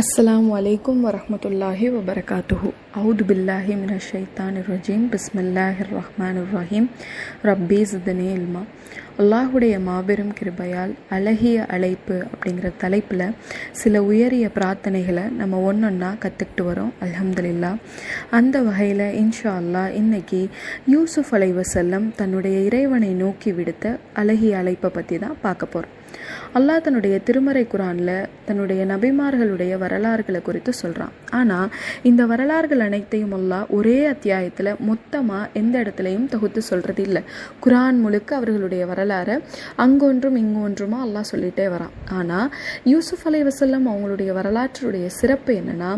அஸ்ஸலாமு அலைக்கும் வரஹ்மத்துல்லாஹி வபரகாத்துஹு. அவுது பில்லாஹி மினஷ் ஷைத்தானிர் ரஜீம். பிஸ்மில்லாஹிர் ரஹ்மானிர் ரஹீம். ரப்பி ஸித்னி இல்மா. அல்லாஹுடைய மாபெரும் கிருபையால் அழகிய அழைப்பு அப்படிங்கிற தலைப்பில் சில உயரிய பிரார்த்தனைகளை நம்ம ஒன்றொன்னா கற்றுக்கிட்டு வரோம். அல்ஹம்துலில்லாஹ். அந்த வகையில் இன்ஷா அல்லாஹ் இன்னைக்கு யூசுஃப் அலைஹிஸ்ஸலாம் தன்னுடைய இறைவனை நோக்கி விடுத்த அழகிய அழைப்பை பற்றி தான் பார்க்க போகிறோம். அல்லாஹ் தன்னுடைய திருமறை குரானில் தன்னுடைய நபிமார்களுடைய வரலாறுகளை குறித்து சொல்கிறான். ஆனால் இந்த வரலாறுகள் அனைத்தையும் அல்லாஹ் ஒரே அத்தியாயத்தில் மொத்தமாக எந்த இடத்துலையும் தொகுத்து சொல்கிறது இல்லை. குரான் முழுக்க அவர்களுடைய வரலாறை அங்கொன்றும் இங்கொன்றுமா அல்லாஹ் சொல்லிகிட்டே வரான். ஆனால் யூசுஃப் அலைஹிஸ்ஸலாம் அவங்களுடைய வரலாற்றுடைய சிறப்பு என்னென்னா,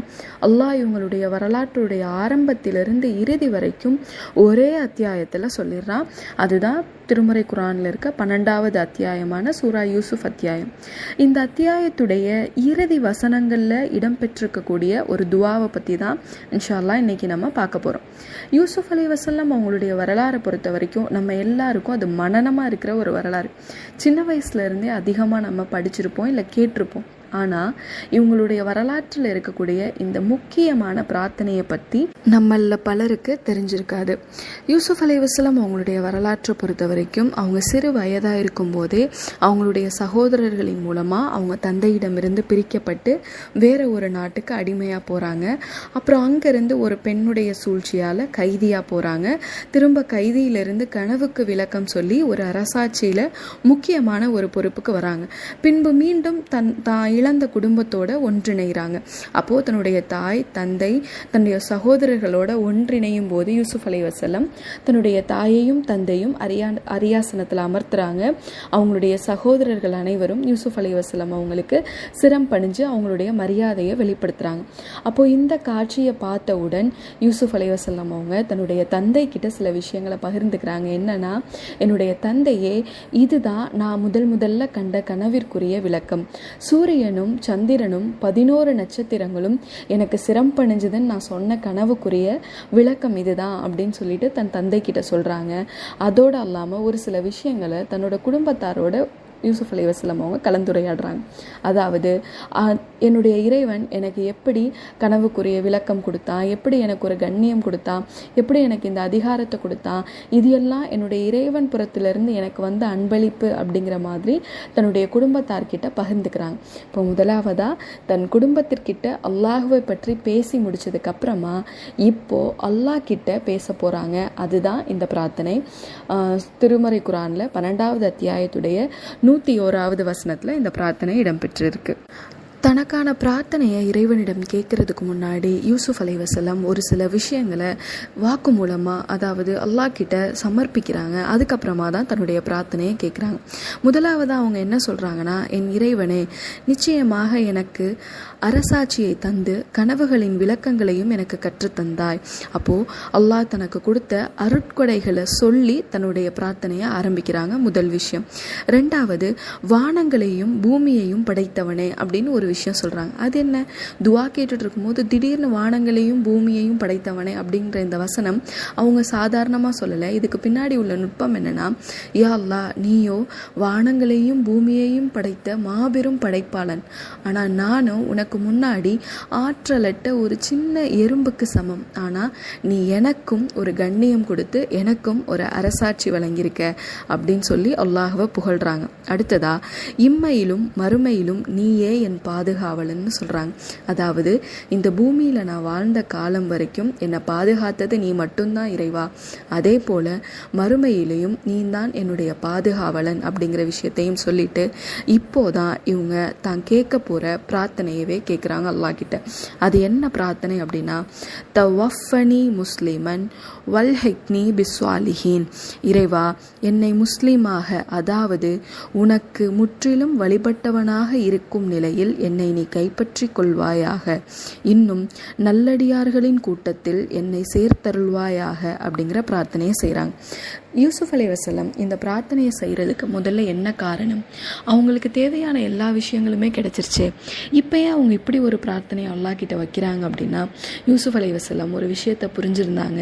அல்லாஹ் இவங்களுடைய வரலாற்றுடைய ஆரம்பத்திலிருந்து இறுதி வரைக்கும் ஒரே அத்தியாயத்தில் சொல்லிடுறான். அதுதான் திருமறை குரானில் இருக்க 12வது அத்தியாயமான சூரா யூசுஃப் அத்தியாயம். இந்த அத்தியாயத்துடைய இறுதி வசனங்களில் இடம்பெற்றிருக்கக்கூடிய ஒரு துவாவை பற்றி தான் இன்ஷா அல்லாஹ் இன்னைக்கு நம்ம பார்க்க போகிறோம். யூசுஃப் அலைஹிஸ்ஸலாம் அவங்களுடைய வரலாறை பொறுத்த வரைக்கும் நம்ம எல்லாருக்கும் அது மனனமாக இருக்கிற ஒரு வரலாறு. சின்ன வயசுலேருந்தே அதிகமாக நம்ம படிச்சிருப்போம், இல்லை கேட்டிருப்போம். ஆனால் இவங்களுடைய வரலாற்றில் இருக்கக்கூடிய இந்த முக்கியமான பிரார்த்தனையை பற்றி நம்மள பலருக்கு தெரிஞ்சிருக்காது. யூசுஃப் அலைஹிஸ்ஸலாம் அவங்களுடைய வரலாற்றை பொறுத்த வரைக்கும் அவங்க சிறு வயதாக இருக்கும்போதே அவங்களுடைய சகோதரர்களின் மூலமாக அவங்க தந்தையிடமிருந்து பிரிக்கப்பட்டு வேற ஒரு நாட்டுக்கு அடிமையாக போகிறாங்க. அப்புறம் அங்கேருந்து ஒரு பெண்ணுடைய சூழ்ச்சியால் கைதியாக போகிறாங்க. திரும்ப கைதியிலிருந்து கனவுக்கு விளக்கம் சொல்லி ஒரு அரசாட்சியில் முக்கியமான ஒரு பொறுப்புக்கு வராங்க. பின்பு மீண்டும் தான் இழந்த குடும்பத்தோட ஒன்றிணைகிறாங்க. அப்போது தன்னுடைய தாய் தந்தை தன்னுடைய சகோதரர்களோட ஒன்றிணையும் போது யூசுஃப் அலைஹிஸ்ஸலாம் தன்னுடைய தாயையும் தந்தையும் அரியாசனத்தில் அமர்த்துறாங்க. அவங்களுடைய சகோதரர்கள் அனைவரும் யூசுஃப் அலைஹிஸ்ஸலாம் அவங்களுக்கு சிரம் பணிஞ்சு அவங்களுடைய மரியாதையை வெளிப்படுத்துகிறாங்க. அப்போது இந்த காட்சியை பார்த்தவுடன் யூசுஃப் அலைஹிஸ்ஸலாம் அவங்க தன்னுடைய தந்தை கிட்ட சில விஷயங்களை பகிர்ந்துக்கிறாங்க. என்னன்னா, என்னுடைய தந்தையே, இதுதான் நான் முதல்ல கண்ட கனவிற்குரிய விளக்கம். சூரியனும் சந்திரனும் 11 நட்சத்திரங்களும் எனக்கு சிரம் பணிஞ்சதுன்னு நான் சொன்ன கனவுக்குரிய விளக்கம் இதுதான் அப்படின்னு சொல்லிட்டு தன் தந்தை கிட்ட சொல்றாங்க. அதோடு அல்லாமல் ஒரு சில விஷயங்களை தன்னோட குடும்பத்தாரோட யூசுஃப் அலைஹிஸ்ஸலாம் அவங்க கலந்துரையாடுறாங்க. அதாவது, என்னுடைய இறைவன் எனக்கு எப்படி கனவுக்குரிய விளக்கம் கொடுத்தான், எப்படி எனக்கு ஒரு கண்ணியம் கொடுத்தான், எப்படி எனக்கு இந்த அதிகாரத்தை கொடுத்தான், இது எல்லாம் என்னுடைய இறைவன் புறத்திலிருந்து எனக்கு வந்த அன்பளிப்பு அப்படிங்கிற மாதிரி தன்னுடைய குடும்பத்தார்கிட்ட பகிர்ந்துக்கிறாங்க. இப்போ முதலாவதாக தன் குடும்பத்திற்கிட்ட அல்லாஹுவை பற்றி பேசி முடிச்சதுக்கு அப்புறமா இப்போ அல்லாஹ் கிட்ட பேச போகிறாங்க. அதுதான் இந்த பிரார்த்தனை. திருமறை குரானில் 12வது அத்தியாயத்துடைய 101வது வசனத்தில் இந்த பிரார்த்தனை இடம்பெற்றிருக்கு. தனக்கான பிரார்த்தனையை இறைவனிடம் கேட்கறதுக்கு முன்னாடி யூசுஃப் அலைஹிஸ்ஸலாம் ஒரு சில விஷயங்களை வாக்கு மூலமாக, அதாவது அல்லாஹ் கிட்ட சமர்ப்பிக்கிறாங்க. அதுக்கப்புறமா தான் தன்னுடைய பிரார்த்தனையை கேட்குறாங்க. முதலாவதாக அவங்க என்ன சொல்கிறாங்கன்னா, என் இறைவனே, நிச்சயமாக எனக்கு அரசாட்சியை தந்து கனவுகளின் விளக்கங்களையும் எனக்கு கற்றுத்தந்தாய். அப்போது அல்லாஹ் தனக்கு கொடுத்த அருட்கொடைகளை சொல்லி தன்னுடைய பிரார்த்தனையை ஆரம்பிக்கிறாங்க. முதல் விஷயம். ரெண்டாவது, வானங்களையும் பூமியையும் படைத்தவனே அப்படின்னு ஒரு விஷயம் சொல்கிறாங்க. அது என்ன? துவா கேட்டுட்டு இருக்கும்போது திடீர்னு வானங்களையும் பூமியையும் படைத்தவனே அப்படிங்கிற இந்த வசனம் அவங்க சாதாரணமாக சொல்லலை. இதுக்கு பின்னாடி உள்ள நுட்பம் என்னன்னா, யா அல்லாஹ், நீயோ வானங்களையும் பூமியையும் படைத்த மாபெரும் படைப்பாளன். ஆனால் நானும் உனக்கு முன்னாடி ஆற்றலட்ட ஒரு சின்ன எறும்புக்கு சமம். ஆனால் நீ எனக்கும் ஒரு கண்ணியம் கொடுத்து எனக்கும் ஒரு அரசாட்சி வழங்கியிருக்க அப்படின்னு சொல்லி அல்லாஹ்வை புகழ்றாங்க. அடுத்ததா, இம்மையிலும் மறுமையிலும் நீயே என் பாதுகாவலன்னு சொல்கிறாங்க. அதாவது, இந்த பூமியில் நான் வாழ்ந்த காலம் வரைக்கும் என்னை பாதுகாத்தது நீ மட்டும்தான் இறைவா. அதே போல் மறுமையிலையும் நீ தான் என்னுடைய பாதுகாவலன் அப்படிங்கிற விஷயத்தையும் சொல்லிட்டு இப்போதான் இவங்க தான் கேட்க போகிற பிரார்த்தனையவே கேட்குறாங்க அல்லாஹ் கிட்ட. அது என்ன பிரார்த்தனை அப்படின்னா, தவஃபனி முஸ்லிமன் வல்ஹிக்னி பிஸ்வாலிஹீன். இறைவா, என்னை முஸ்லீமாக, அதாவது உனக்கு முற்றிலும் வழிபட்டவனாக இருக்கும் நிலையில் என்னை நீ கைப்பற்றி கொள்வாயாக. இன்னும் நல்லடியார்களின் கூட்டத்தில் என்னை சேர்த்தருள்வாயாக அப்படிங்கிற பிரார்த்தனையை செய்கிறாங்க. யூசுஃப் அலைஹிஸ்ஸலாம் இந்த பிரார்த்தனையை செய்கிறதுக்கு முதல்ல என்ன காரணம்? அவங்களுக்கு தேவையான எல்லா விஷயங்களுமே கிடைச்சிருச்சு. இப்போயே அவங்க இப்படி ஒரு பிரார்த்தனையை அல்லாஹ் கிட்ட வைக்கிறாங்க அப்படின்னா, யூசுஃப் அலைஹிஸ்ஸலாம் ஒரு விஷயத்தை புரிஞ்சிருந்தாங்க.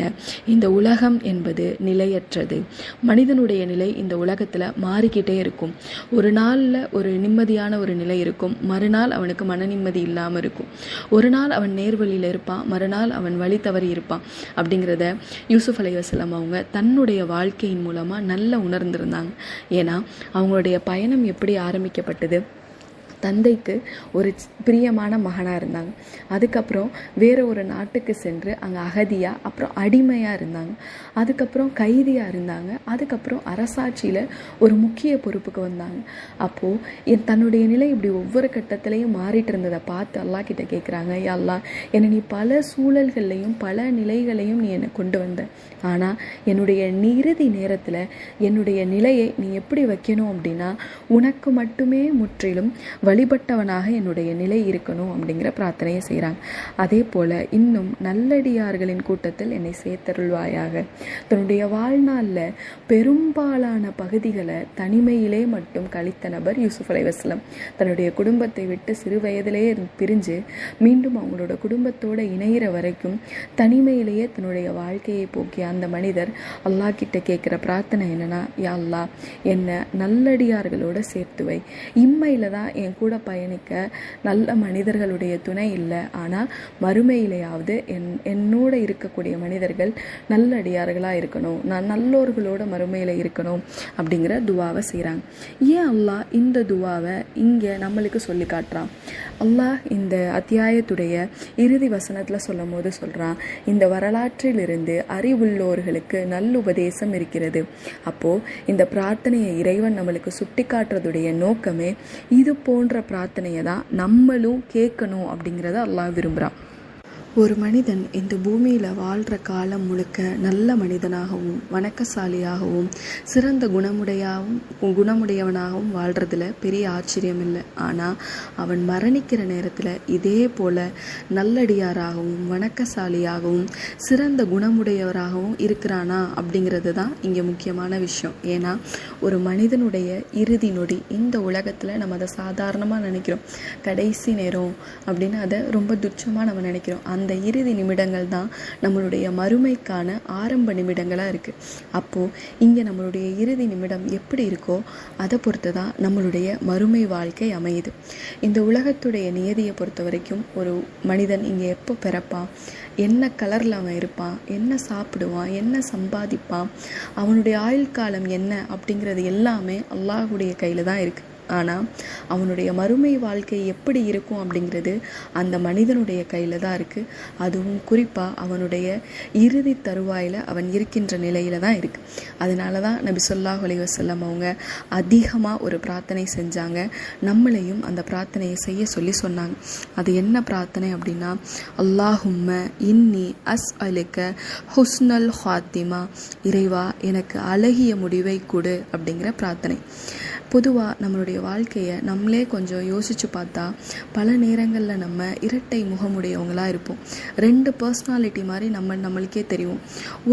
இந்த உலகம் என்பது நிலையற்றது. மனிதனுடைய நிலை இந்த உலகத்தில் மாறிக்கிட்டே இருக்கும். ஒரு நாளில் ஒரு நிம்மதியான ஒரு நிலை இருக்கும், மறுநாள் நாள் அவனுக்கு மன நிம்மதி இல்லாமல் இருக்கும். ஒரு நாள் அவன் நேர்வழியில் இருப்பான், மறுநாள் அவன் வழி தவறி இருப்பான். அப்படிங்கிறத யூசுப் அலைஹிஸ்ஸலாம் அவங்க தன்னுடைய வாழ்க்கையின் மூலமாக நல்லா உணர்ந்திருந்தாங்க. ஏன்னா அவங்களுடைய பயணம் எப்படி ஆரம்பிக்கப்பட்டது, தந்தைக்கு ஒரு பிரியமான மகனாக இருந்தாங்க. அதுக்கப்புறம் வேறு ஒரு நாட்டுக்கு சென்று அங்கே அகதியாக, அப்புறம் அடிமையாக இருந்தாங்க. அதுக்கப்புறம் கைதியாக இருந்தாங்க. அதுக்கப்புறம் அரசாட்சியில் ஒரு முக்கிய பொறுப்புக்கு வந்தாங்க. அப்போது தன்னுடைய நிலை இப்படி ஒவ்வொரு கட்டத்திலையும் மாறிட்டு இருந்ததை பார்த்து அல்லாஹ் கிட்ட கேட்குறாங்க, யா அல்லாஹ், என்னை நீ பல சூழல்கள்லையும் பல நிலைகளையும் நீ என்னை கொண்டு வந்த. ஆனால் என்னுடைய இறுதி நேரத்தில் என்னுடைய நிலையை நீ எப்படி வைக்கணும் அப்படின்னா, உனக்கு மட்டுமே முற்றிலும் வழிபட்டவனாக என்னுடைய நிலை இருக்கணும் அப்படிங்கிற பிரார்த்தனையை செய்கிறாங்க. அதே போல் இன்னும் நல்லடியார்களின் கூட்டத்தில் என்னை சேர்த்தருள்வாயாக. தன்னுடைய வாழ்நாளில் பெரும்பாலான பகுதிகளை தனிமையிலே மட்டும் கழித்த நபர் யூசுப் அலைஹிஸ்ஸலாம். தன்னுடைய குடும்பத்தை விட்டு சிறு வயதிலே பிரிஞ்சு மீண்டும் அவங்களோட குடும்பத்தோடு இணைகிற வரைக்கும் தனிமையிலேயே தன்னுடைய வாழ்க்கையை போக்கிய அந்த மனிதர் அல்லாஹ் கிட்ட கேட்குற பிரார்த்தனை என்னன்னா, யா அல்லாஹ், என்னை நல்லடியார்களோடு சேர்த்து வை. இம்மையில் தான் என் கூட பயணிக்க நல்ல மனிதர்களுடைய துணை இல்லை, ஆனால் மறுமையிலேயாவது என்னோட இருக்கக்கூடிய மனிதர்கள் நல்லடியார்களாக இருக்கணும், நான் நல்லோர்களோட மறுமையில் இருக்கணும் அப்படிங்கிற துவாவை செய்கிறாங்க. ஏன் அல்லாஹ் இந்த துவாவை இங்கே நம்மளுக்கு சொல்லி காட்டுறான்? அல்லாஹ் இந்த அத்தியாயத்துடைய இறுதி வசனத்தில் சொல்லும் போது சொல்கிறான், இந்த வரலாற்றிலிருந்து அறிவுள்ளோர்களுக்கு நல்லுபதேசம் இருக்கிறது. அப்போது இந்த பிரார்த்தனையை இறைவன் நம்மளுக்கு சுட்டி காட்டுறதுடைய நோக்கமே இது போன்ற பிரார்த்தனையை தான் நம்மளும் கேட்கணும் அப்படிங்கிறத அல்லாஹ் விரும்புகிறான். ஒரு மனிதன் இந்த பூமியில் வாழ்கிற காலம் முழுக்க நல்ல மனிதனாகவும் வணக்கசாலியாகவும் சிறந்த குணமுடையவனாகவும் வாழ்கிறதுல பெரிய ஆச்சரியம் இல்லை. ஆனால் அவன் மரணிக்கிற நேரத்தில் இதே போல் நல்லடியாராகவும் வணக்கசாலியாகவும் சிறந்த குணமுடையவராகவும் இருக்கிறானா அப்படிங்கிறது தான் இங்கே முக்கியமான விஷயம். ஏன்னா ஒரு மனிதனுடைய இறுதி நொடி இந்த உலகத்தில் நம்ம அதை சாதாரணமாக நினைக்கிறோம், கடைசி நேரம் அப்படின்னு அதை ரொம்ப துச்சமாக நம்ம நினைக்கிறோம். அந்த இறுதி நிமிடங்கள் தான் நம்மளுடைய மறுமைக்கான ஆரம்ப நிமிடங்களாக இருக்குது. அப்போது இங்கே நம்மளுடைய இறுதி நிமிடம் எப்படி இருக்கோ அதை பொறுத்து தான் நம்மளுடைய மறுமை வாழ்க்கை அமையுது. இந்த உலகத்துடைய நியதியை பொறுத்த வரைக்கும் ஒரு மனிதன் இங்கே எப்போ பிறப்பான், என்ன கலரில் அவன் இருப்பான், என்ன சாப்பிடுவான், என்ன சம்பாதிப்பான், அவனுடைய ஆயுள் காலம் என்ன அப்படிங்கிறது எல்லாமே அல்லாஹ்வுடைய கையில் தான் இருக்குது. ஆனால் அவனுடைய மறுமை வாழ்க்கை எப்படி இருக்கும் அப்படிங்கிறது அந்த மனிதனுடைய கையில் தான் இருக்குது. அதுவும் குறிப்பாக அவனுடைய இறுதி தருவாயில் அவன் இருக்கின்ற நிலையில் தான் இருக்குது. அதனால தான் நபி ஸல்லல்லாஹு அலைஹி வஸல்லம் அவங்க அதிகமாக ஒரு பிரார்த்தனை செஞ்சாங்க, நம்மளையும் அந்த பிரார்த்தனையை செய்ய சொல்லி சொன்னாங்க. அது என்ன பிரார்த்தனை அப்படின்னா, அல்லாஹும்ம இன்னி அஸ்அலுக ஹுஸ்னல் ஹாத்திமா, இறைவா எனக்கு அழகிய முடிவை கொடு அப்படிங்கிற பிரார்த்தனை. பொதுவாக நம்மளுடைய வாழ்க்கையை நம்மளே கொஞ்சம் யோசித்து பார்த்தா பல நேரங்களில் நம்ம இரட்டை முகமுடையவங்களாக இருப்போம். ரெண்டு பர்சனாலிட்டி மாதிரி நம்மளுக்கே தெரியும்.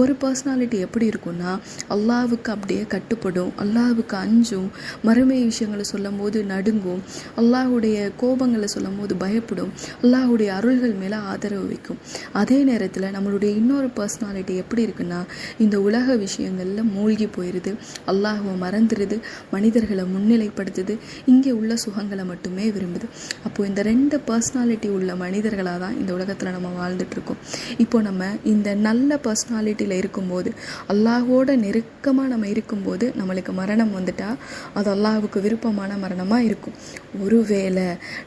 ஒரு பர்சனாலிட்டி எப்படி இருக்கும்னா, அல்லாஹ்வுக்கு அப்படியே கட்டுப்படும், அல்லாஹ்வுக்கு அஞ்சும், மறுமை விஷயங்களை சொல்லும் போது நடுங்கும், அல்லாஹ்வுடைய கோபங்களை சொல்லும் போது பயப்படும், அல்லாஹ்வுடைய அருள்கள் மேலே ஆதரவு வைக்கும். அதே நேரத்தில் நம்மளுடைய இன்னொரு பர்சனாலிட்டி எப்படி இருக்குன்னா, இந்த உலக விஷயங்களில் மூழ்கி போயிடுது, அல்லாஹ்வை மறந்துடுது, மனிதர்களை முன்னிலைப்படுத்துது, இங்கே உள்ள சுகங்களை மட்டுமே விரும்புது. அப்போது இந்த ரெண்டு பர்சனாலிட்டி உள்ள மனிதர்களாக தான் இந்த உலகத்தில் நம்ம வாழ்ந்துட்டுருக்கோம். இப்போ நம்ம இந்த நல்ல பர்சனாலிட்டியில் இருக்கும்போது, அல்லாஹ்வோட நெருக்கமாக நம்ம இருக்கும்போது நம்மளுக்கு மரணம் வந்துட்டால் அது அல்லாஹ்வுக்கு விருப்பமான மரணமாக இருக்கும். ஒருவேளை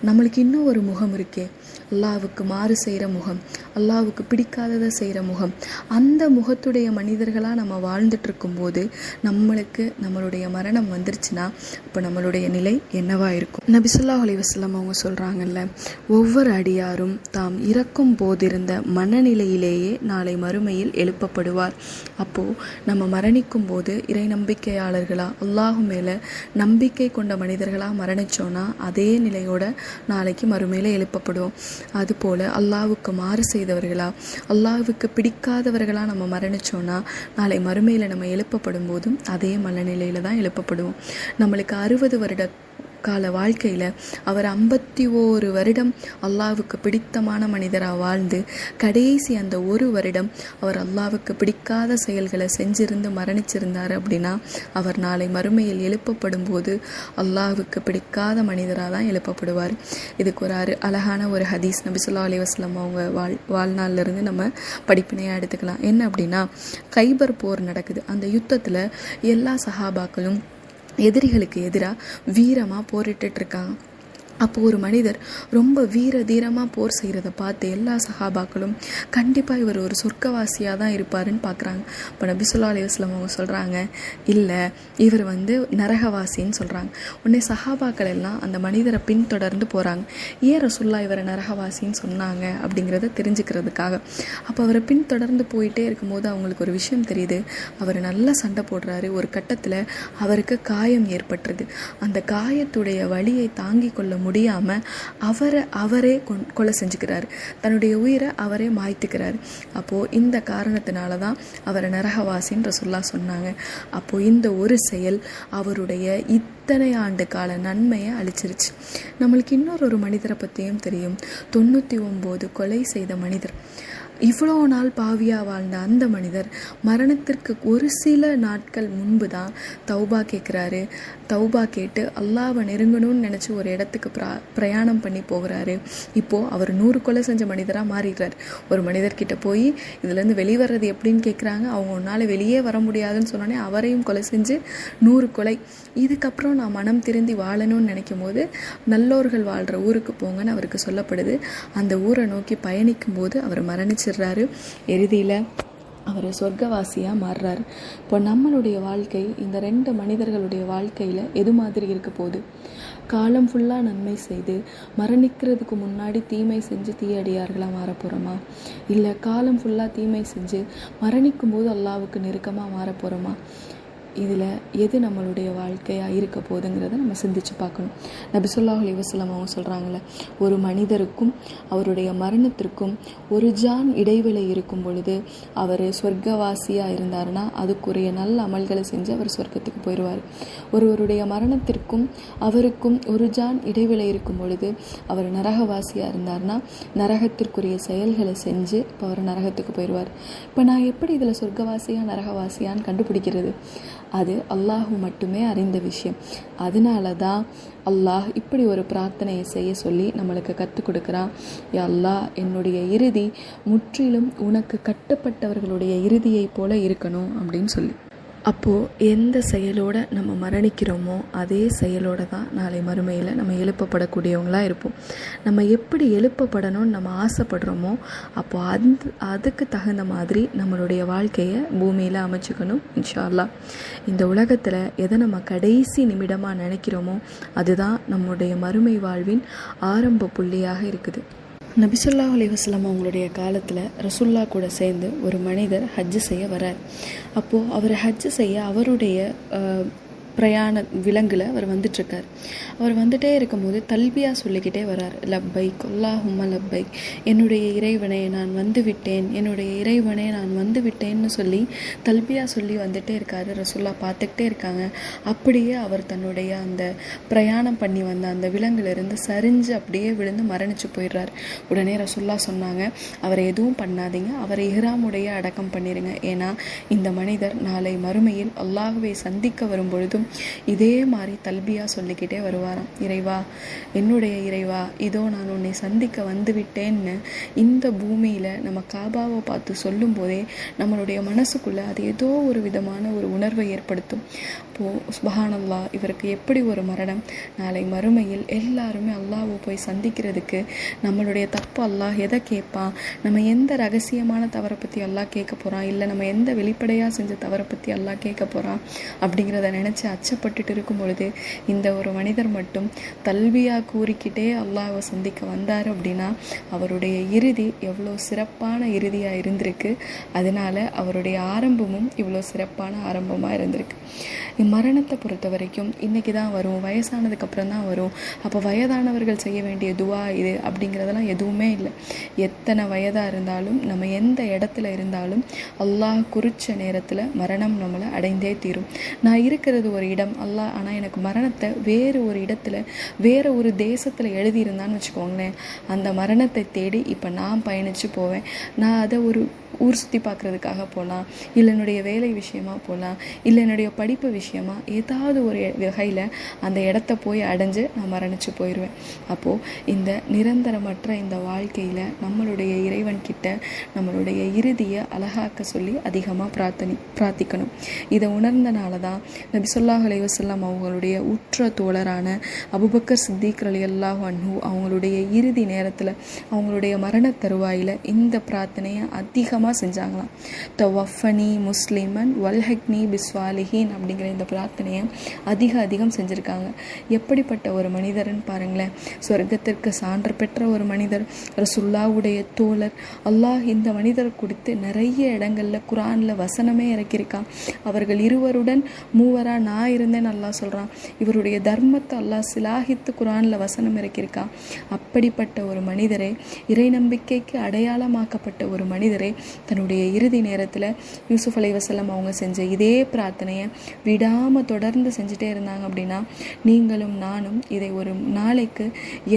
நம்மளுக்கு இன்னும் ஒரு முகம் இருக்கே, அல்லாஹ்வுக்கு மாறு செய்கிற முகம், அல்லாஹ்வுக்கு பிடிக்காததை செய்கிற முகம், அந்த முகத்துடைய மனிதர்களாக நம்ம வாழ்ந்துட்டு இருக்கும்போது நம்மளுடைய மரணம் வந்துருச்சுன்னா இப்போ நம்மளுடைய நிலை என்னவா இருக்கும்? நபி ஸல்லல்லாஹு அலைஹி வஸல்லம் அவங்க சொல்கிறாங்கல்ல, ஒவ்வொரு அடியாரும் தாம் இறக்கும் போதிருந்த மனநிலையிலேயே நாளை மறுமையில் எழுப்பப்படுவார். அப்போது நம்ம மரணிக்கும் போது இறை நம்பிக்கையாளர்களாக அல்லாஹ் மேலே நம்பிக்கை கொண்ட மனிதர்களாக மரணித்தோன்னா அதே நிலையோட நாளைக்கு மறுமையில் எழுப்பப்படுவோம். அதுபோல் அல்லாஹ்வுக்கு மாறு செய்தவர்களா, அல்லாஹ்வுக்கு பிடிக்காதவர்களாக நம்ம மரணித்தோன்னா நாளை மறுமையில் நம்ம எழுப்பப்படும் போதும் அதே மனநிலையில் தான் எழுப்பப்படுவோம். நம்மளுக்கு 60 வருட கால வாழ்க்கையில் அவர் 51 வருடம் அல்லாஹ்வுக்கு பிடித்தமான மனிதராக வாழ்ந்து கடைசி அந்த ஒரு வருடம் அவர் அல்லாஹ்வுக்கு பிடிக்காத செயல்களை செஞ்சிருந்து மரணிச்சிருந்தார் அப்படின்னா அவர் நாளை மறுமையில் எழுப்பப்படும் போது அல்லாஹ்வுக்கு பிடிக்காத மனிதராக தான் எழுப்பப்படுவார். இதுக்கு ஒரு அழகான ஒரு ஹதீஸ் நபி ஸல்லல்லாஹு அலைஹி வஸல்லம் அவங்க வாழ்நாளிலிருந்து நம்ம படிப்பினையாக எடுத்துக்கலாம். என்ன அப்படின்னா, கைபர் போர் நடக்குது. அந்த யுத்தத்தில் எல்லா சஹாபாக்களும் எதிரிகளுக்கு எதிராக வீரமாக போரிட்டு இருக்காங்க. அப்போது ஒரு மனிதர் ரொம்ப வீர தீரமாக போர் செய்கிறத பார்த்து எல்லா சஹாபாக்களும் கண்டிப்பாக இவர் ஒரு சொர்க்கவாசியாக தான் இருப்பாருன்னு பார்க்குறாங்க. இப்போ நபி ஸல்லல்லாஹு அலைஹி வஸல்லம் அவங்க சொல்கிறாங்க, இல்லை இவர் நரகவாசின்னு சொல்கிறாங்க. உடனே சஹாபாக்கள் எல்லாம் அந்த மனிதரை பின்தொடர்ந்து போகிறாங்க. ஏன் ரசூலுல்லாஹ் இவரை நரகவாசின்னு சொன்னாங்க அப்படிங்கிறத தெரிஞ்சுக்கிறதுக்காக. அப்போ அவரை பின்தொடர்ந்து போயிட்டே இருக்கும்போது அவங்களுக்கு ஒரு விஷயம் தெரியுது. அவர் நல்லா சண்டை போடுறாரு. ஒரு கட்டத்தில் அவருக்கு காயம் ஏற்பட்டுருது. அந்த காயத்துடைய வலியை தாங்கி கொள்ள முடியாமல் அவரே கொலை செஞ்சுக்கிறாரு. தன்னுடைய உயிரை அவரே மாய்த்துக்கிறாரு. அப்போது இந்த காரணத்தினால தான் அவரை நரகவாசின்னு ரசூலுல்லாஹ் சொன்னாங்க. அப்போது இந்த ஒரு செயல் அவருடைய இத்தனை ஆண்டு கால நன்மையை அழிச்சிருச்சு. நம்மளுக்கு இன்னொரு மனிதரை பற்றியும் தெரியும். 99 கொலை செய்த மனிதர். இவ்வளோ நாள் பாவியாக வாழ்ந்த அந்த மனிதர் மரணத்திற்கு ஒரு சில நாட்கள் முன்பு தான் தௌபா கேட்குறாரு. தௌபா கேட்டு அல்லாஹ்வை நெருங்கணும்னு நினச்சி ஒரு இடத்துக்கு பிரயாணம் பண்ணி போகிறாரு. இப்போது அவர் 100 கொலை செஞ்ச மனிதராக மாறிடுறார். ஒரு மனிதர்கிட்ட போய் இதுலேருந்து வெளிவர்றது எப்படின்னு கேட்குறாங்க. அவங்க ஒன்றால் வெளியே வர முடியாதுன்னு சொன்னோன்னே அவரையும் கொலை செஞ்சு 100 கொலை. இதுக்கப்புறம் நான் மனம் திருந்தி வாழணும்னு நினைக்கும் போது நல்லோர்கள் வாழ்கிற ஊருக்கு போங்கன்னு அவருக்கு சொல்லப்படுது. அந்த ஊரை நோக்கி பயணிக்கும் போது அவர் மரணிச்சிடுறாரு. இறுதியில் அவர் சொர்க்கவாசியாக மாறுறாரு. இப்போ நம்மளுடைய வாழ்க்கை இந்த 2 மனிதர்களுடைய வாழ்க்கையில் எது மாதிரி இருக்க போகுது? காலம் ஃபுல்லாக நன்மை செய்து மரணிக்கிறதுக்கு முன்னாடி தீமை செஞ்சு தீயடியார்களாக மாற போகிறோமா? இல்லை காலம் ஃபுல்லாக தீமை செஞ்சு மரணிக்கும் போது அல்லாஹ்வுக்கு நெருக்கமாக மாற போகிறோமா? இதில் எது நம்மளுடைய வாழ்க்கையாக இருக்க போகுதுங்கிறத நம்ம சிந்திச்சு பார்க்கணும். நபி ஸல்லல்லாஹு அலைஹி வஸல்லம் அவங்க சொல்கிறாங்களே, ஒரு மனிதருக்கும் அவருடைய மரணத்திற்கும் ஒரு ஜான் இடைவேளை இருக்கும் பொழுது அவர் சொர்க்கவாசியாக இருந்தாருன்னா அதுக்குரிய நல்ல அமல்களை செஞ்சு அவர் சொர்க்கத்துக்கு போயிடுவார். ஒருவருடைய மரணத்திற்கும் அவருக்கும் ஒரு ஜான் இடைவேளை இருக்கும் பொழுது அவர் நரகவாசியாக இருந்தார்னா நரகத்திற்குரிய செயல்களை செஞ்சு இப்போ அவர் நரகத்துக்கு போயிடுவார். இப்போ நான் எப்படி இதில் சொர்க்கவாசியாக நரகவாசியான்னு கண்டுபிடிக்கிறது? அது அல்லாஹு மட்டுமே அறிந்த விஷயம். அதனால தான் அல்லாஹ் இப்படி ஒரு பிரார்த்தனையை செய்ய சொல்லி நம்மளுக்கு கற்றுக் கொடுக்குறான். யா அல்லாஹ், என்னுடைய இறுதி முற்றிலும் உனக்கு கட்டுப்பட்டவர்களுடைய இறுதியைப் போல இருக்கணும் அப்படின்னு சொல்லி. அப்போது எந்த செயலோடு நம்ம மரணிக்கிறோமோ அதே செயலோடு தான் நாளை மறுமையில் நம்ம எழுப்பப்படக்கூடியவங்களாக இருப்போம். நம்ம எப்படி எழுப்பப்படணும்னு நம்ம ஆசைப்படுறோமோ அப்போது அதுக்கு தகுந்த மாதிரி நம்மளுடைய வாழ்க்கையை பூமியில் அமைச்சுக்கணும் இன்ஷா அல்லாஹ். இந்த உலகத்தில் எதை நம்ம கடைசி நிமிடமாக நினைக்கிறோமோ அதுதான் நம்முடைய மறுமை வாழ்வின் ஆரம்ப புள்ளியாக இருக்குது. நபி ஸல்லல்லாஹு அலைஹி வஸல்லம் அவங்களுடைய காலத்தில் ரசூலுல்லாஹ் கூட சேர்ந்து ஒரு மனிதர் ஹஜ்ஜு செய்ய வரார். அப்போது அவர் ஹஜ்ஜு செய்ய அவருடைய பிரயாண விலங்கில் அவர் வந்துட்டுருக்கார். அவர் வந்துகிட்டே இருக்கும்போது தல்பியா சொல்லிக்கிட்டே வரார். லப்பைக் அல்லாஹும்ம லப்பைக், என்னுடைய இறைவனே நான் வந்து விட்டேன், என்னுடைய இறைவனே நான் வந்து விட்டேன்னு சொல்லி தல்பியா சொல்லி வந்துகிட்டே இருக்கார். ரசூலுல்லாஹ் பார்த்துக்கிட்டே இருக்காங்க. அப்படியே அவர் தன்னுடைய அந்த பிரயாணம் பண்ணி வந்த அந்த விலங்கிலிருந்து சரிஞ்சு அப்படியே விழுந்து மரணிச்சு போயிடுறார். உடனே ரசூலுல்லாஹ் சொன்னாங்க, அவரை எதுவும் பண்ணாதீங்க, அவரை இஹ்ராமுடைய அடக்கம் பண்ணிடுங்க. ஏன்னா இந்த மனிதர் நாளை மறுமையில் அல்லாஹ்வை சந்திக்க வரும் பொழுதும் இதே மாதிரி தல்பியா சொல்லிக்கிட்டே வருவாராம். இறைவா, என்னுடைய இறைவா, இதோ நான் உன்னை சந்திக்க வந்து விட்டேன்னு இந்த பூமியில் நம்ம காபாவை பார்த்து சொல்லும் போதே நம்மளுடைய மனசுக்குள்ளே அது ஏதோ ஒரு விதமான ஒரு உணர்வை ஏற்படுத்தும். அப்போது சுப்ஹானல்லாஹ், இவருக்கு எப்படி ஒரு மரணம்! நாளை மறுமையில் எல்லாருமே அல்லாஹ்வை போய் சந்திக்கிறதுக்கு நம்மளுடைய தப்பு அல்லாஹ் எதை கேட்பான்? நம்ம எந்த ரகசியமான தவறை பற்றி அல்லாஹ் கேட்க போகிறான், இல்லை நம்ம எந்த வெளிப்படையாக செஞ்ச தவறை பற்றி அல்லாஹ் கேட்க போகிறான் அப்படிங்கிறத நினச்சி அச்சப்பட்டுட்டு இருக்கும் பொழுது இந்த ஒரு மனிதர் மட்டும் தல்பியா கூறிக்கிட்டே அல்லாஹ்வை சந்திக்க வந்தார் அப்படின்னா அவருடைய இறுதி எவ்வளோ சிறப்பான இறுதியாக இருந்திருக்கு. அதனால அவருடைய ஆரம்பமும் இவ்வளோ சிறப்பான ஆரம்பமாக இருந்திருக்கு. மரணத்தை பொறுத்த வரைக்கும் இன்றைக்கி தான் வரும், வயசானதுக்கப்புறம் தான் வரும், அப்போ வயதானவர்கள் செய்ய வேண்டிய துவா இது அப்படிங்கிறதெல்லாம் எதுவுமே இல்லை. எத்தனை வயதாக இருந்தாலும் நம்ம எந்த இடத்துல இருந்தாலும் அல்லாஹ் குறித்த நேரத்தில் மரணம் நம்மளை அடைந்தே தீரும். நான் இருக்கிறது ஒரு இடம் அல்லாஹ், ஆனால் எனக்கு மரணத்தை வேறு ஒரு இடத்துல வேறு ஒரு தேசத்தில் எழுதியிருந்தான்னு வச்சுக்கோங்களேன், அந்த மரணத்தை தேடி இப்போ நான் பயணித்து போவேன். நான் அதை ஒரு ஊர் சுற்றி பார்க்குறதுக்காக போகலாம், இல்லை என்னுடைய வேலை விஷயமாக போகலாம், இல்லை என்னுடைய படிப்பு விஷயமாக ஏதாவது ஒரு வகையில் அந்த இடத்த போய் அடைஞ்சு நான் மரணித்து போயிடுவேன். அப்போது இந்த நிரந்தரமற்ற இந்த வாழ்க்கையில் நம்மளுடைய இறைவன்கிட்ட நம்மளுடைய இறுதியை அழகாக்க சொல்லி அதிகமாக பிரார்த்திக்கணும். இதை உணர்ந்தனால தான் நபி ஸல்லல்லாஹு அலைஹி வஸல்லம் அவங்களுடைய உற்ற தோழரான அபூபக்கர் சித்திக் ரலியல்லாஹு அன்ஹு அவங்களுடைய இறுதி நேரத்தில் அவங்களுடைய மரண தருவாயில் இந்த பிரார்த்தனையை அதிகமாக செஞ்சாங்களாம். தவஃபனி முஸ்லிமன் வல்ஹக்னி பிஸ்வாலிஹீன் அப்படிங்கிற இந்த பிரார்த்தனையை அதிகம் செஞ்சுருக்காங்க. எப்படிப்பட்ட ஒரு மனிதர்னு பாருங்களேன். சொர்க்கத்திற்கு சான்று பெற்ற ஒரு மனிதர், ரசூலுல்லாஹ்வுடைய தோழர். அல்லாஹ் இந்த மனிதர் குறித்து நிறைய இடங்களில் குர்ஆனில் வசனமே இறக்கியிருக்கான். அவர்கள் இருவருடன் மூவரா நான் இருந்தேன்னு அல்லாஹ் சொல்கிறான். இவருடைய தர்மத்தை அல்லாஹ் சிலாகித்து குர்ஆனில் வசனம் இறக்கியிருக்கான். அப்படிப்பட்ட ஒரு மனிதரை, இறை நம்பிக்கைக்கு அடையாளமாக்கப்பட்ட ஒரு மனிதரை தன்னுடைய இறுதி நேரத்தில் யூசுப் அலைஹிஸ்ஸலாம் அவங்க செஞ்ச இதே பிரார்த்தனையை விடாமல் தொடர்ந்து செஞ்சுட்டே இருந்தாங்க அப்படின்னா நீங்களும் நானும் இதை ஒரு நாளைக்கு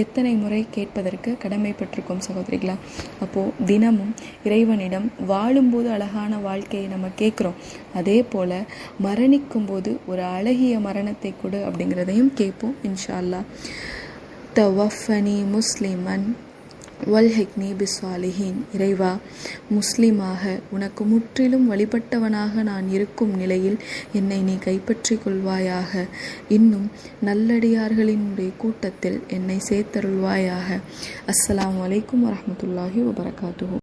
எத்தனை முறை கேட்பதற்கு கடமைப்பட்டிருக்கோம் சகோதரிகளா? அப்போது தினமும் இறைவனிடம் வாழும்போது அழகான வாழ்க்கையை நம்ம கேட்குறோம், அதே போல் மரணிக்கும் போது ஒரு அழகிய மரணத்தை கொடு அப்படிங்கிறதையும் கேட்போம் இன்ஷா அல்லாஹ். தவஃபனி முஸ்லிமன் வல்ஹக்னி பிஸ்வாலிஹீன். இறைவா, முஸ்லிமாக உனக்கு முற்றிலும் வழிபட்டவனாக நான் இருக்கும் நிலையில் என்னை நீ கைப்பற்றி கொள்வாயாக. இன்னும் நல்லடியார்களினுடைய கூட்டத்தில் என்னை சேர்த்தருள்வாயாக. அஸ்ஸலாமு அலைக்கும் வரஹ்மத்துல்லாஹி வபரகாத்துஹு.